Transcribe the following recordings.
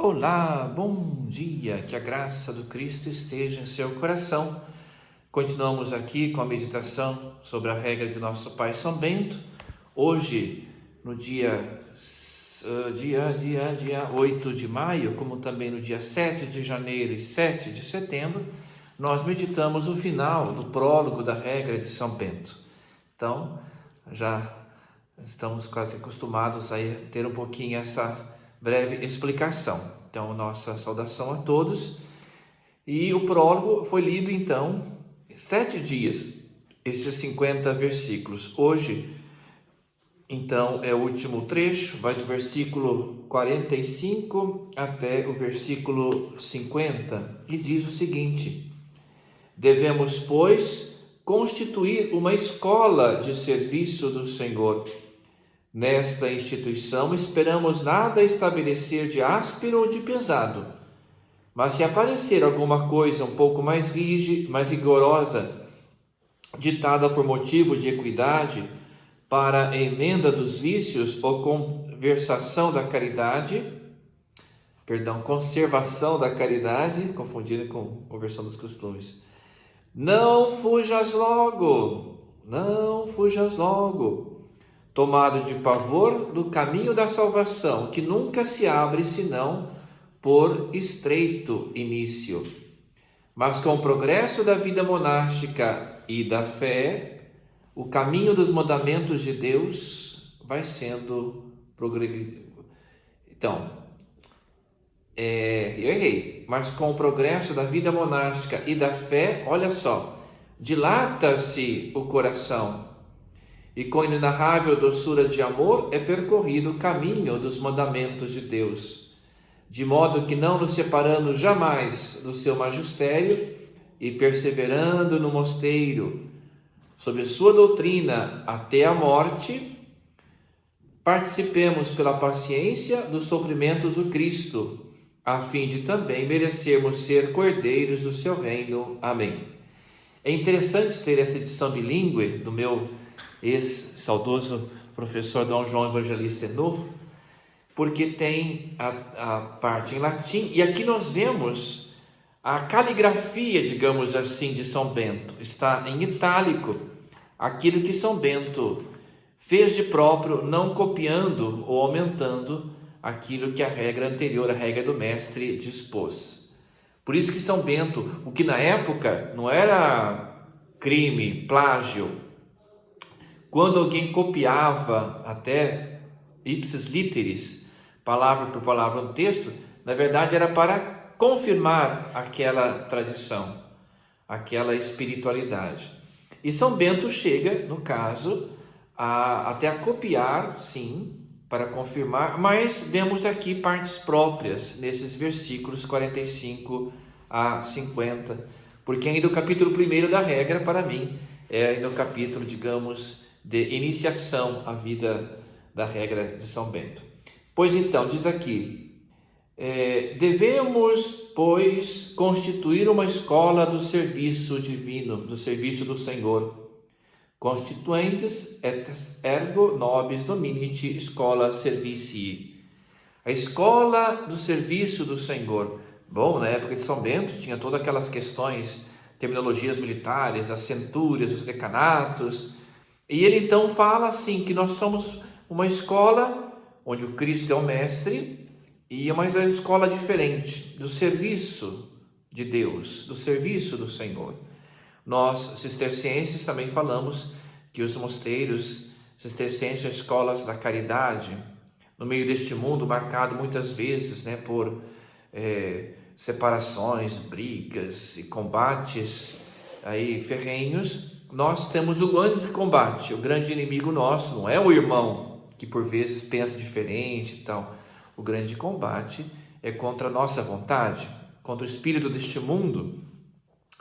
Olá, bom dia, que a graça do Cristo esteja em seu coração. Continuamos aqui com a meditação sobre a regra de nosso Pai São Bento. Hoje, no dia 8 de maio, como também no dia 7 de janeiro e 7 de setembro, nós meditamos o final do prólogo da regra de São Bento. Então, já estamos quase acostumados a ter um pouquinho essa breve explicação. Então, nossa saudação a todos. E o prólogo foi lido, então, 7 dias, esses 50 versículos. Hoje, então, é o último trecho, vai do versículo 45 até o versículo 50, e diz o seguinte: devemos, pois, constituir uma escola de serviço do Senhor. Nesta instituição esperamos nada estabelecer de áspero ou de pesado, mas se aparecer alguma coisa um pouco mais rígida, mais rigorosa, ditada por motivo de equidade, para a emenda dos vícios ou conservação da caridade, confundido com conversão dos costumes. Não fujas logo, tomado de pavor do caminho da salvação, que nunca se abre senão por estreito início. Mas com o progresso da vida monástica e da fé, o caminho dos mandamentos de Deus vai sendo progredido. Então, eu errei. Mas com o progresso da vida monástica e da fé, olha só, dilata-se o coração, e com inenarrável doçura de amor é percorrido o caminho dos mandamentos de Deus, de modo que, não nos separando jamais do seu magistério e perseverando no mosteiro, sob sua doutrina até a morte, participemos pela paciência dos sofrimentos do Cristo, a fim de também merecermos ser cordeiros do seu reino. Amém. É interessante ter essa edição bilíngue do meu ex-saudoso professor Dom João Evangelista Enof, porque tem a parte em latim, e aqui nós vemos a caligrafia, digamos assim, de São Bento. Está em itálico aquilo que São Bento fez de próprio, não copiando ou aumentando aquilo que a regra anterior, a regra do mestre, dispôs. Por isso que São Bento, o que na época não era crime, plágio, quando alguém copiava até ipsis literis, palavra por palavra, um texto, na verdade era para confirmar aquela tradição, aquela espiritualidade. E São Bento chega, no caso, até a copiar, sim, para confirmar, mas vemos aqui partes próprias nesses versículos 45 a 50, porque ainda o capítulo 1 da regra, para mim, é ainda o capítulo, digamos, de iniciação à vida da regra de São Bento. Pois então, diz aqui, devemos, pois, constituir uma escola do serviço divino, do serviço do Senhor. Constituentes et ergo nobis dominiti schola servicii. A escola do serviço do Senhor. Bom, na época de São Bento tinha todas aquelas questões, terminologias militares, as centúrias, os decanatos. E ele então fala assim, que nós somos uma escola onde o Cristo é o mestre, mas é uma escola diferente, do serviço de Deus, do serviço do Senhor. Nós, cistercienses, também falamos que os mosteiros cistercienses são escolas da caridade, no meio deste mundo marcado muitas vezes, por separações, brigas e combates aí ferrenhos. Nós temos o grande combate, o grande inimigo nosso não é o irmão que por vezes pensa diferente e tal. O grande combate é contra a nossa vontade, contra o espírito deste mundo,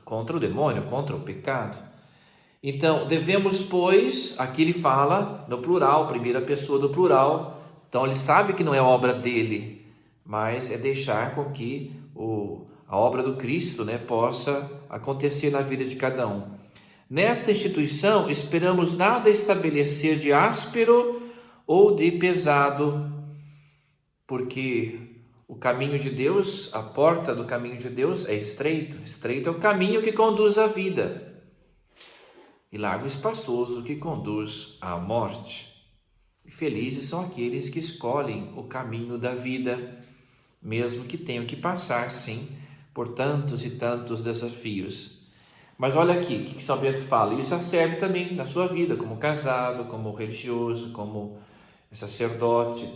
contra o demônio, contra o pecado. Então, devemos, pois, aqui ele fala no plural, primeira pessoa do plural, então ele sabe que não é obra dele, mas é deixar com que a obra do Cristo, possa acontecer na vida de cada um. Nesta instituição, esperamos nada estabelecer de áspero ou de pesado, porque O caminho de Deus, a porta do caminho de Deus é estreito. Estreito é o caminho que conduz à vida. E largo e espaçoso que conduz à morte. E felizes são aqueles que escolhem o caminho da vida, mesmo que tenham que passar, sim, por tantos e tantos desafios. Mas olha aqui, o que São Bento fala? Isso serve também na sua vida, como casado, como religioso, como sacerdote.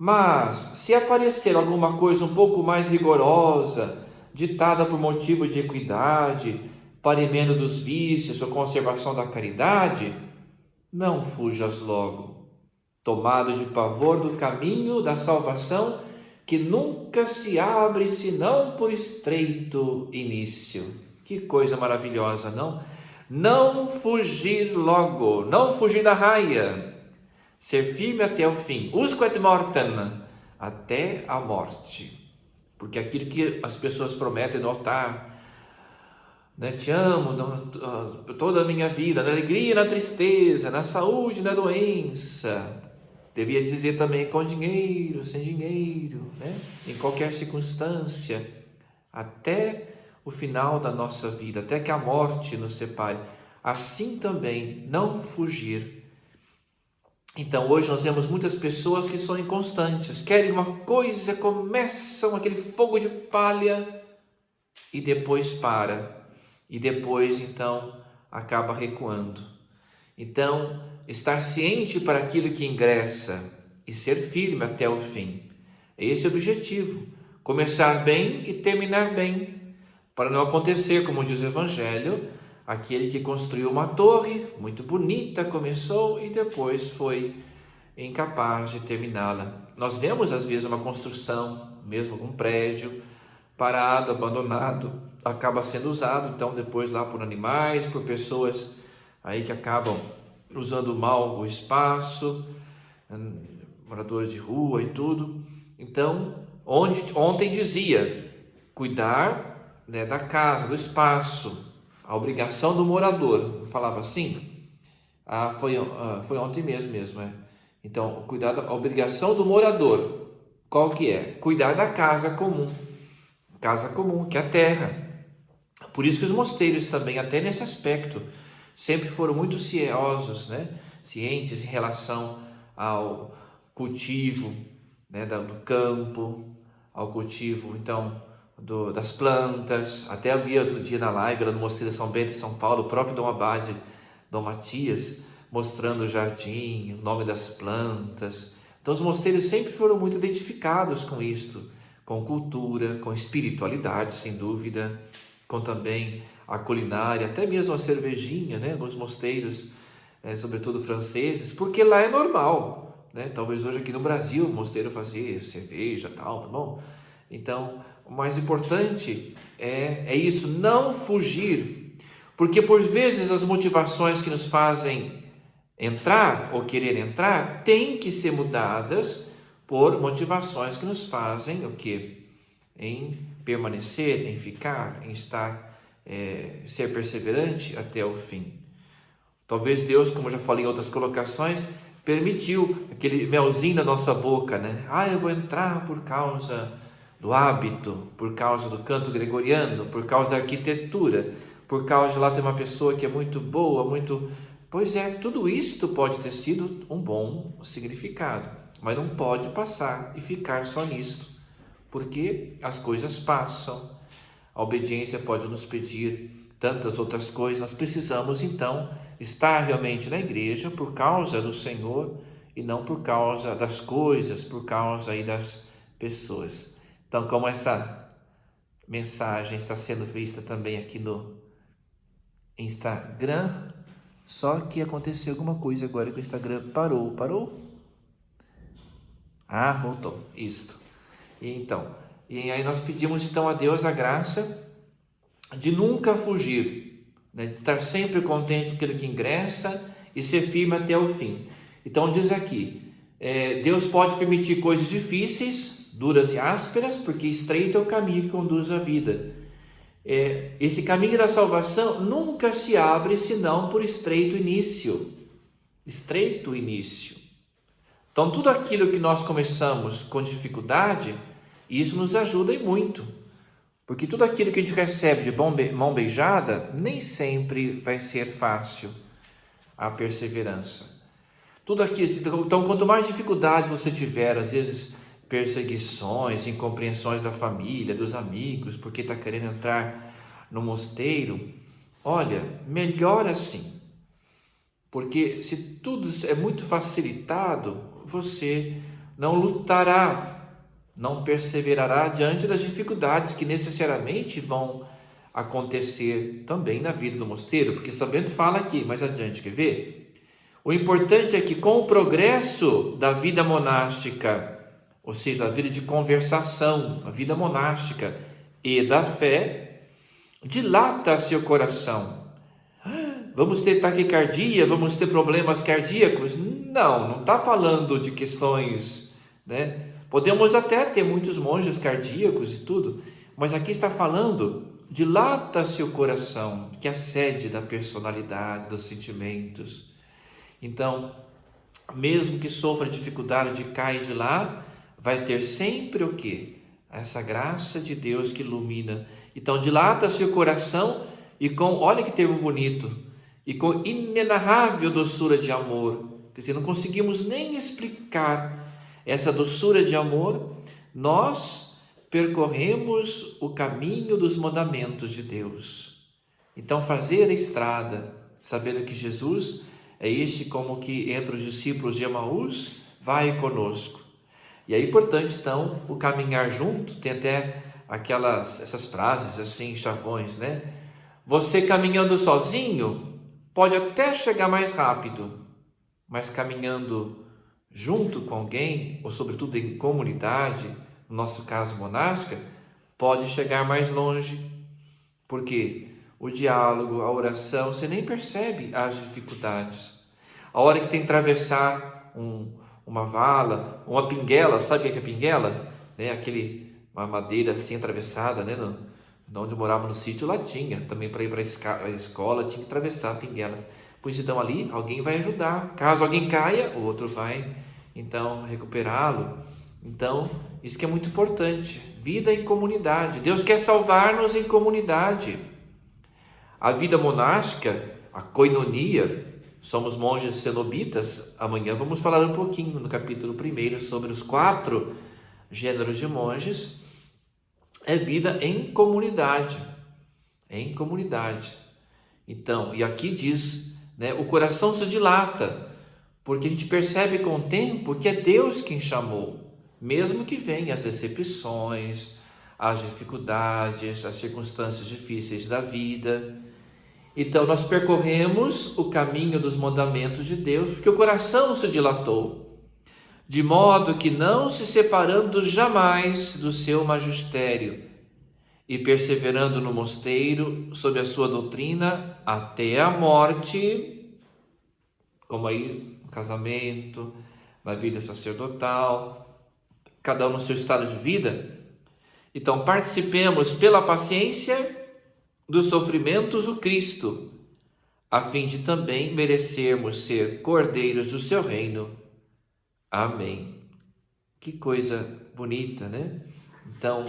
Mas, se aparecer alguma coisa um pouco mais rigorosa, ditada por motivo de equidade, para emenda dos vícios ou conservação da caridade, não fujas logo, tomado de pavor do caminho da salvação, que nunca se abre senão por estreito início. Que coisa maravilhosa, não? Não fugir logo, não fugir da raia, ser firme até o fim, usque et mortem, até a morte. Porque aquilo que as pessoas prometem no altar, né? Te amo toda a minha vida, na alegria, na tristeza, na saúde, na doença. Devia dizer também com dinheiro, sem dinheiro, né? Em qualquer circunstância, até o final da nossa vida, até que a morte nos separe. Assim também, não fugir. Então, hoje nós vemos muitas pessoas que são inconstantes, querem uma coisa, começam aquele fogo de palha e depois para. E depois, então, acaba recuando. Então, estar ciente para aquilo que ingressa e ser firme até o fim. Esse é o objetivo. Começar bem e terminar bem. Para não acontecer, como diz o Evangelho, aquele que construiu uma torre muito bonita, começou e depois foi incapaz de terminá-la. Nós vemos às vezes uma construção, mesmo um prédio, parado, abandonado, acaba sendo usado então depois lá por animais, por pessoas aí que acabam usando mal o espaço, moradores de rua e tudo. Então, ontem dizia, cuidar, né, da casa, do espaço, a obrigação do morador. Eu falava assim? Foi ontem mesmo, é. Então, cuidar da obrigação do morador. Qual que é? Cuidar da casa comum, que é a terra. Por isso que os mosteiros também, até nesse aspecto, sempre foram muito ciosos, né? Cientes em relação ao cultivo, né, do campo, ao cultivo, então, das plantas. Até havia outro dia na live, lá no Mosteiro de São Bento, em São Paulo, o próprio Dom Abade, Dom Matias, mostrando o jardim, o nome das plantas. Então os mosteiros sempre foram muito identificados com isto, com cultura, com espiritualidade, sem dúvida, com também a culinária, até mesmo a cervejinha, né? Alguns mosteiros, sobretudo franceses, porque lá é normal, né? Talvez hoje aqui no Brasil o mosteiro fazia cerveja, tal, tá bom? Então, o mais importante é isso, não fugir, porque por vezes as motivações que nos fazem entrar ou querer entrar têm que ser mudadas por motivações que nos fazem o quê? Em permanecer, em ficar, em estar, ser perseverante até o fim. Talvez Deus, como eu já falei em outras colocações, permitiu aquele melzinho na nossa boca, né? Eu vou entrar por causa do hábito, por causa do canto gregoriano, por causa da arquitetura, por causa de lá ter uma pessoa que é muito boa, muito... Pois é, tudo isto pode ter sido um bom significado, mas não pode passar e ficar só nisto, porque as coisas passam, a obediência pode nos pedir tantas outras coisas. Nós precisamos então estar realmente na igreja por causa do Senhor e não por causa das coisas, por causa aí das pessoas. Então, como essa mensagem está sendo vista também aqui no Instagram, só que aconteceu alguma coisa agora que o Instagram parou. Voltou, isto. E aí nós pedimos então a Deus a graça de nunca fugir, né? De estar sempre contente com aquilo que ingressa e ser firme até o fim. Então diz aqui, Deus pode permitir coisas difíceis, duras e ásperas, porque estreito é o caminho que conduz à vida. Esse caminho da salvação nunca se abre senão por estreito início. Então tudo aquilo que nós começamos com dificuldade, E isso nos ajuda e muito, porque tudo aquilo que a gente recebe de mão beijada, nem sempre vai ser fácil a perseverança. Tudo aquilo, então, quanto mais dificuldades você tiver, às vezes perseguições, incompreensões da família, dos amigos, porque está querendo entrar no mosteiro, olha, melhor assim. Porque se tudo é muito facilitado, você não lutará, não perseverará diante das dificuldades que necessariamente vão acontecer também na vida do mosteiro, porque São Bento fala aqui, mais adiante, quer ver? O importante é que com o progresso da vida monástica, ou seja, a vida de conversação, a vida monástica e da fé, dilata-se o coração. Vamos ter taquicardia, vamos ter problemas cardíacos? Não está falando de questões, né? Podemos até ter muitos monges cardíacos e tudo, mas aqui está falando, dilata-se o coração, que é a sede da personalidade, dos sentimentos. Então, mesmo que sofra dificuldade de cair de lá, vai ter sempre o quê? Essa graça de Deus que ilumina. Então, dilata-se o coração e olha que termo bonito, e com inenarrável doçura de amor. Quer dizer, não conseguimos nem explicar essa doçura de amor. Nós percorremos o caminho dos mandamentos de Deus. Então, fazer a estrada, sabendo que Jesus é este como que entre os discípulos de Emaús, vai conosco. E é importante, então, o caminhar junto. Tem até essas frases assim, chavões, né? Você caminhando sozinho pode até chegar mais rápido, mas caminhando junto com alguém, ou sobretudo em comunidade, no nosso caso monástica, pode chegar mais longe, porque o diálogo, a oração, você nem percebe as dificuldades. A hora que tem que atravessar uma vala, uma pinguela, sabe o que é pinguela? Né? Uma madeira assim atravessada, né? Onde eu morava no sítio lá tinha, também para ir para a escola tinha que atravessar pinguelas. Pois então ali alguém vai ajudar, caso alguém caia, o outro vai então recuperá-lo. Então isso que é muito importante, vida em comunidade. Deus quer salvar-nos em comunidade. A vida monástica, a koinonia, somos monges cenobitas. Amanhã vamos falar um pouquinho no capítulo 1 sobre os 4 gêneros de monges. É vida em comunidade, Então, e aqui diz, né, o coração se dilata, porque a gente percebe com o tempo que é Deus quem chamou, mesmo que venham as decepções, as dificuldades, as circunstâncias difíceis da vida. Então, nós percorremos o caminho dos mandamentos de Deus, porque o coração se dilatou, de modo que não se separando jamais do seu magistério e perseverando no mosteiro sob a sua doutrina até a morte, como aí no casamento, na vida sacerdotal, cada um no seu estado de vida. Então participemos pela paciência dos sofrimentos do Cristo, a fim de também merecermos ser cordeiros do seu reino. Amém. Que coisa bonita, né? Então,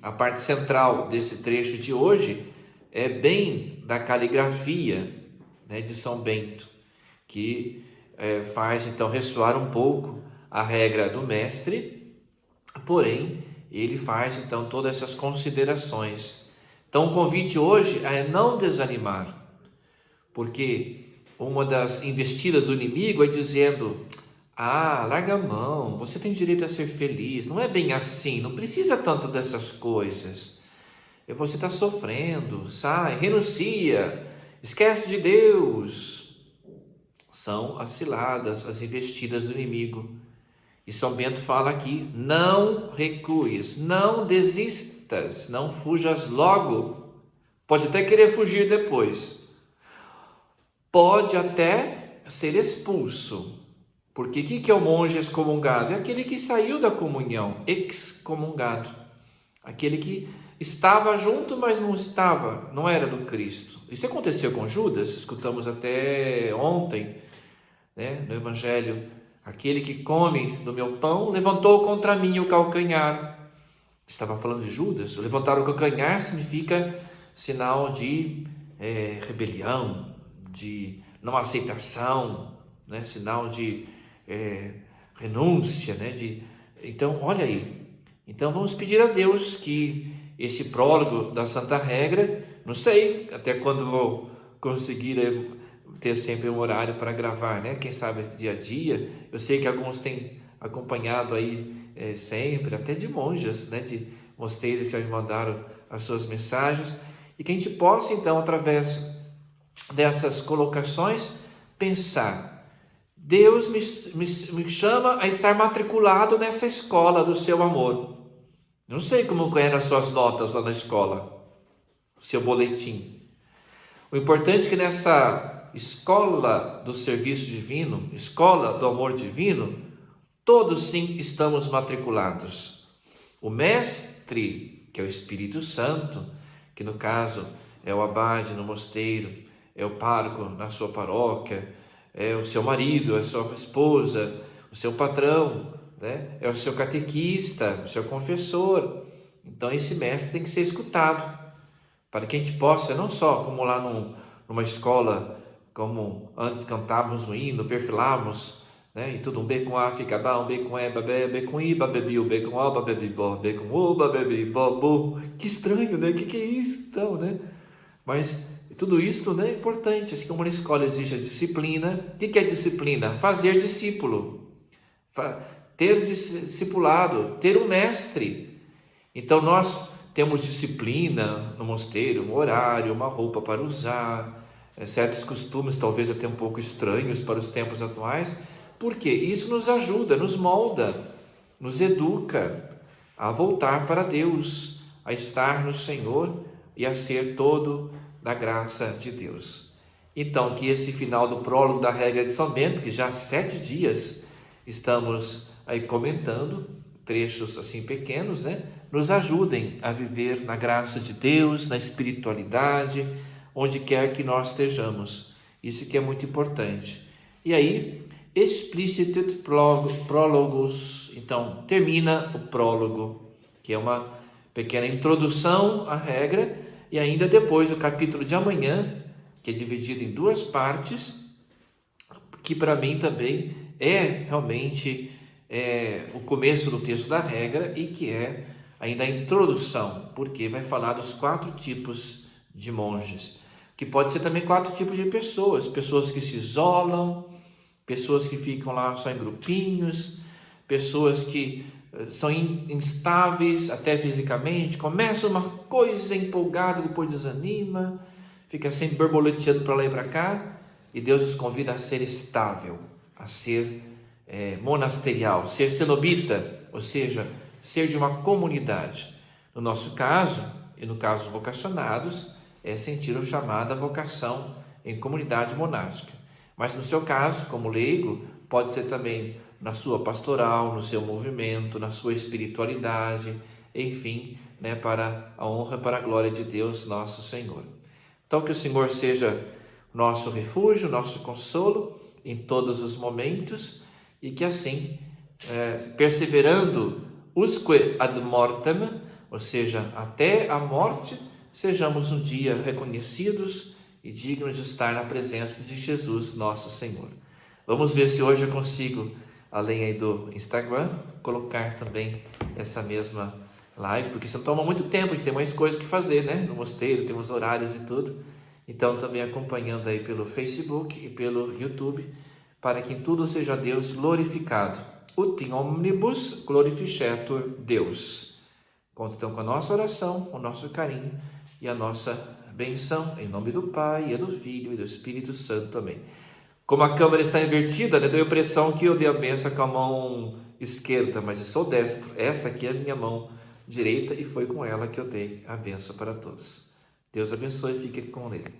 a parte central desse trecho de hoje é bem da caligrafia, né, de São Bento, que faz então ressoar um pouco a regra do mestre, porém ele faz então todas essas considerações. Então o convite hoje é não desanimar, porque uma das investidas do inimigo é dizendo: larga a mão, você tem direito a ser feliz, não é bem assim, não precisa tanto dessas coisas, você está sofrendo, sai, renuncia, esquece de Deus. São as ciladas, as investidas do inimigo. E São Bento fala aqui: não recues, não desistas, não fujas logo. Pode até querer fugir depois, pode até ser expulso. Porque o que é o monge excomungado? É aquele que saiu da comunhão, excomungado. Aquele que estava junto, mas não era do Cristo. Isso aconteceu com Judas, escutamos até ontem, né, no Evangelho Aquele que come do meu pão levantou contra mim o calcanhar. Estava falando de Judas. Levantar o calcanhar significa sinal de rebelião, de não aceitação, né? Sinal de renúncia, né? Então, olha aí. Então, vamos pedir a Deus que esse prólogo da Santa Regra, não sei até quando vou conseguir ter sempre um horário para gravar, né? Quem sabe dia a dia. Eu sei que alguns têm acompanhado aí sempre, até de monjas, né? De mosteiros que já me mandaram as suas mensagens. E que a gente possa, então, através dessas colocações, pensar: Deus me chama a estar matriculado nessa escola do seu amor. Não sei como eram as suas notas lá na escola, o seu boletim. O importante é que nessa escola do serviço divino, escola do amor divino, todos sim estamos matriculados. O mestre, que é o Espírito Santo, que no caso é o abade no mosteiro, é o pároco na sua paróquia, é o seu marido, é a sua esposa, o seu patrão, né? É o seu catequista, o seu confessor. Então esse mestre tem que ser escutado, para que a gente possa, não só como lá numa escola, como antes cantávamos o hino, perfilávamos, né? E tudo um B com A fica B, um B com E, B com I, bebi, o B com O, bebi, B com U, bebi, bo. Que estranho, né? Que é isso, então, né? Mas tudo isso, né, é importante. Assim como uma escola exige a disciplina. O que é disciplina? Fazer discípulo, ter discipulado, ter um mestre. Então nós temos disciplina no mosteiro, um horário, uma roupa para usar, certos costumes talvez até um pouco estranhos para os tempos atuais. Por quê? Isso nos ajuda, nos molda, nos educa a voltar para Deus, a estar no Senhor e a ser todo da graça de Deus. Então, que esse final do prólogo da regra de São Bento, que já há 7 dias estamos aí comentando, trechos assim pequenos, né? Nos ajudem a viver na graça de Deus, na espiritualidade, onde quer que nós estejamos. Isso que é muito importante. E aí, explicit prólogos. Então, termina o prólogo, que é uma pequena introdução à regra. E ainda depois, o capítulo de amanhã, que é dividido em 2 partes, que para mim também é realmente o começo do texto da regra e que é ainda a introdução, porque vai falar dos 4 tipos de monges, que pode ser também 4 tipos de pessoas: pessoas que se isolam, pessoas que ficam lá só em grupinhos, pessoas que são instáveis até fisicamente, começa uma coisa empolgada, depois desanima, fica sempre borboleteando para lá e para cá, e Deus nos convida a ser estável, a ser monasterial, ser cenobita, ou seja, ser de uma comunidade. No nosso caso, e no caso dos vocacionados, é sentir a chamada vocação em comunidade monástica. Mas no seu caso, como leigo, pode ser também na sua pastoral, no seu movimento, na sua espiritualidade, enfim, né, para a honra e para a glória de Deus, nosso Senhor. Então, que o Senhor seja nosso refúgio, nosso consolo em todos os momentos, e que assim, perseverando usque ad mortem, ou seja, até a morte, sejamos um dia reconhecidos e dignos de estar na presença de Jesus, nosso Senhor. Vamos ver se hoje eu consigo, além aí do Instagram, colocar também essa mesma live, porque isso não toma muito tempo, a gente tem mais coisas que fazer, né? No mosteiro, temos horários e tudo. Então, também acompanhando aí pelo Facebook e pelo YouTube, para que em tudo seja Deus glorificado. Ut in omnibus glorificetur Deus. Conta então com a nossa oração, o nosso carinho e a nossa benção, em nome do Pai, e do Filho e do Espírito Santo. Amém. Como a câmera está invertida, né, deu a impressão que eu dei a bênção com a mão esquerda, mas eu sou destro. Essa aqui é a minha mão direita e foi com ela que eu dei a bênção para todos. Deus abençoe e fique com ele.